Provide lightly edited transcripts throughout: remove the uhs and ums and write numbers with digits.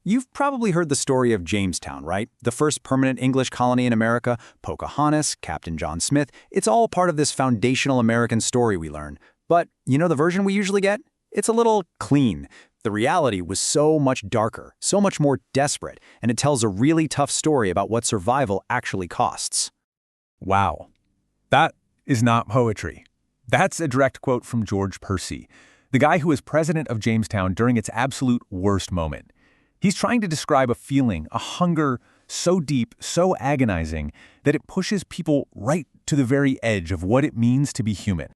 You've probably heard the story of Jamestown, right? The first permanent English colony in America, Pocahontas, Captain John Smith. It's all part of this foundational American story we learn. But you know the version we usually get? It's a little clean. The reality was so much darker, so much more desperate, and it tells a really tough story about what survival actually costs. Wow. That is not poetry. That's a direct quote from George Percy, the guy who was president of Jamestown during its absolute worst moment. He's trying to describe a feeling, a hunger so deep, so agonizing, that it pushes people right to the very edge of what it means to be human.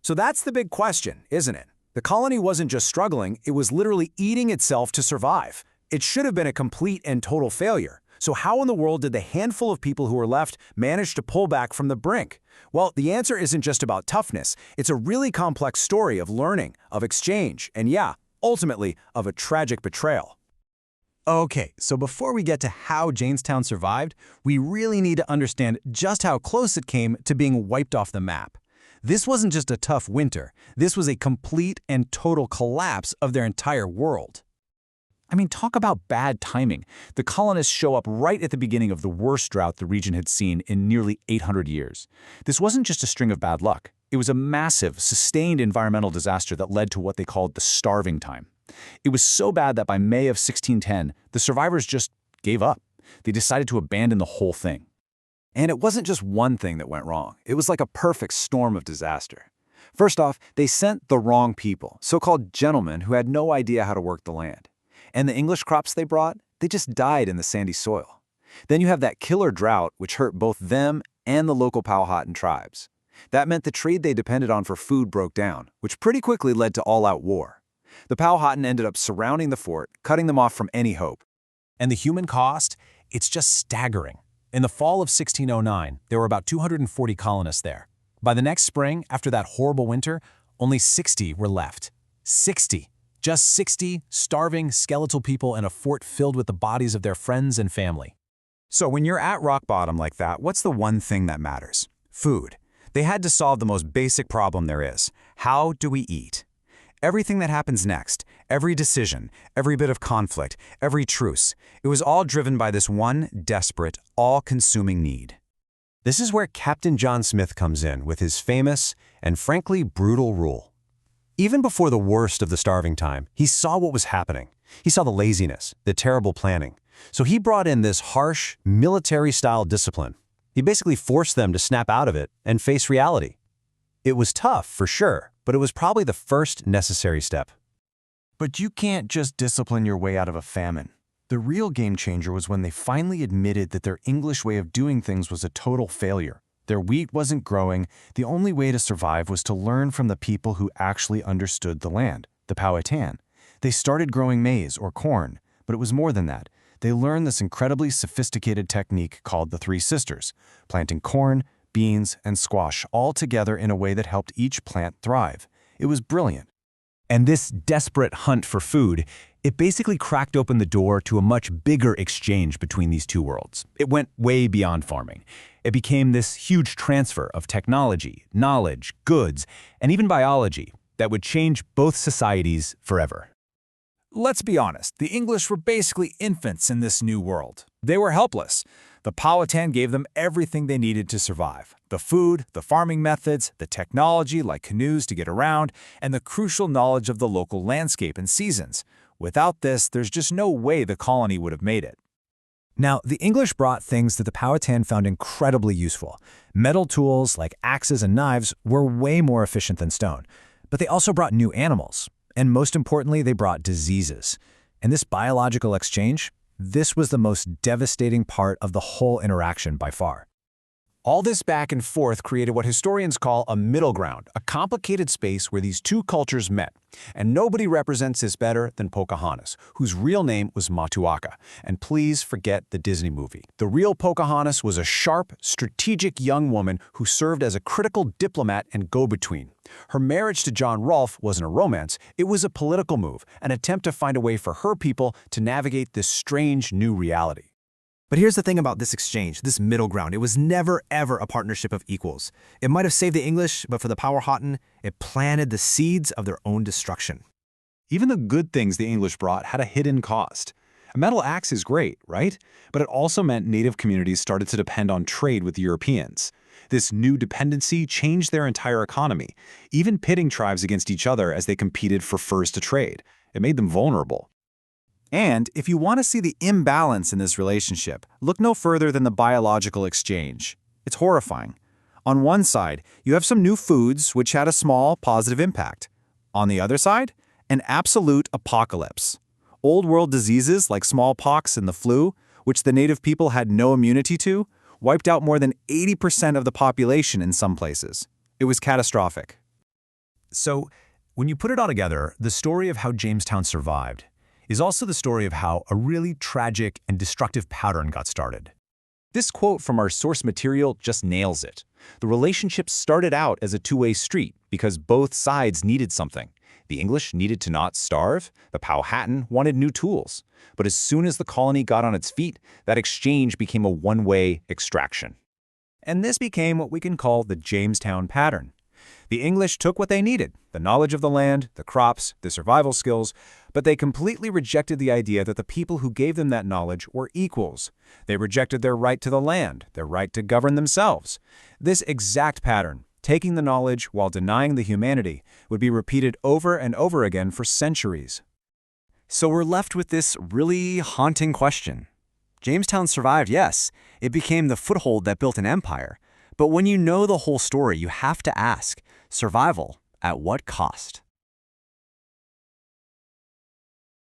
So that's the big question, isn't it? The colony wasn't just struggling, it was literally eating itself to survive. It should have been a complete and total failure. So how in the world did the handful of people who were left manage to pull back from the brink? Well, the answer isn't just about toughness. It's a really complex story of learning, of exchange, and yeah, ultimately, of a tragic betrayal. Okay, so before we get to how Jamestown survived, we really need to understand just how close it came to being wiped off the map. This wasn't just a tough winter. This was a complete and total collapse of their entire world. I mean, talk about bad timing. The colonists show up right at the beginning of the worst drought the region had seen in nearly 800 years. This wasn't just a string of bad luck. It was a massive, sustained environmental disaster that led to what they called the starving time. It was so bad that by May of 1610, the survivors just gave up. They decided to abandon the whole thing. And it wasn't just one thing that went wrong. It was like a perfect storm of disaster. First off, they sent the wrong people, so-called gentlemen who had no idea how to work the land. And the English crops they brought, they just died in the sandy soil. Then you have that killer drought, which hurt both them and the local Powhatan tribes. That meant the trade they depended on for food broke down, which pretty quickly led to all-out war. The Powhatan ended up surrounding the fort, cutting them off from any hope. And the human cost? It's just staggering. In the fall of 1609, there were about 240 colonists there. By the next spring, after that horrible winter, only 60 were left. 60. Just 60 starving, skeletal people in a fort filled with the bodies of their friends and family. So when you're at rock bottom like that, what's the one thing that matters? Food. They had to solve the most basic problem there is. How do we eat? Everything that happens next, every decision, every bit of conflict, every truce, it was all driven by this one desperate, all-consuming need. This is where Captain John Smith comes in with his famous and frankly brutal rule. Even before the worst of the starving time, he saw what was happening. He saw the laziness, the terrible planning. So he brought in this harsh, military-style discipline. He basically forced them to snap out of it and face reality. It was tough, for sure, but it was probably the first necessary step. But you can't just discipline your way out of a famine. The real game changer was when they finally admitted that their English way of doing things was a total failure. Their wheat wasn't growing. The only way to survive was to learn from the people who actually understood the land, the Powhatan. They started growing maize or corn, but it was more than that. They learned this incredibly sophisticated technique called the Three Sisters, planting corn, beans, and squash all together in a way that helped each plant thrive. It was brilliant. And this desperate hunt for food, it basically cracked open the door to a much bigger exchange between these two worlds. It went way beyond farming. It became this huge transfer of technology, knowledge, goods, and even biology that would change both societies forever. Let's be honest, the English were basically infants in this new world. They were helpless. The Powhatan gave them everything they needed to survive. The food, the farming methods, the technology like canoes to get around, and the crucial knowledge of the local landscape and seasons. Without this, there's just no way the colony would have made it. Now, the English brought things that the Powhatan found incredibly useful. Metal tools like axes and knives were way more efficient than stone. But they also brought new animals. And most importantly, they brought diseases. And this biological exchange, this was the most devastating part of the whole interaction by far. All this back and forth created what historians call a middle ground, a complicated space where these two cultures met. And nobody represents this better than Pocahontas, whose real name was Matuaka. And please forget the Disney movie. The real Pocahontas was a sharp, strategic young woman who served as a critical diplomat and go-between. Her marriage to John Rolfe wasn't a romance, it was a political move, an attempt to find a way for her people to navigate this strange new reality. But here's the thing about this exchange, this middle ground. It was never, ever a partnership of equals. It might have saved the English, but for the Powhatan, it planted the seeds of their own destruction. Even the good things the English brought had a hidden cost. A metal axe is great, right? But it also meant native communities started to depend on trade with Europeans. This new dependency changed their entire economy, even pitting tribes against each other as they competed for furs to trade. It made them vulnerable. And if you want to see the imbalance in this relationship, look no further than the biological exchange. It's horrifying. On one side, you have some new foods which had a small positive impact. On the other side, an absolute apocalypse. Old world diseases like smallpox and the flu, which the native people had no immunity to, wiped out more than 80% of the population in some places. It was catastrophic. So, when you put it all together, the story of how Jamestown survived is also the story of how a really tragic and destructive pattern got started. This quote from our source material just nails it. The relationship started out as a two-way street because both sides needed something. The English needed to not starve, the Powhatan wanted new tools. But as soon as the colony got on its feet, that exchange became a one-way extraction. And this became what we can call the Jamestown pattern. The English took what they needed, the knowledge of the land, the crops, the survival skills, but they completely rejected the idea that the people who gave them that knowledge were equals. They rejected their right to the land, their right to govern themselves. This exact pattern, taking the knowledge while denying the humanity, would be repeated over and over again for centuries. So we're left with this really haunting question. Jamestown survived, yes. It became the foothold that built an empire. But when you know the whole story, you have to ask, survival at what cost?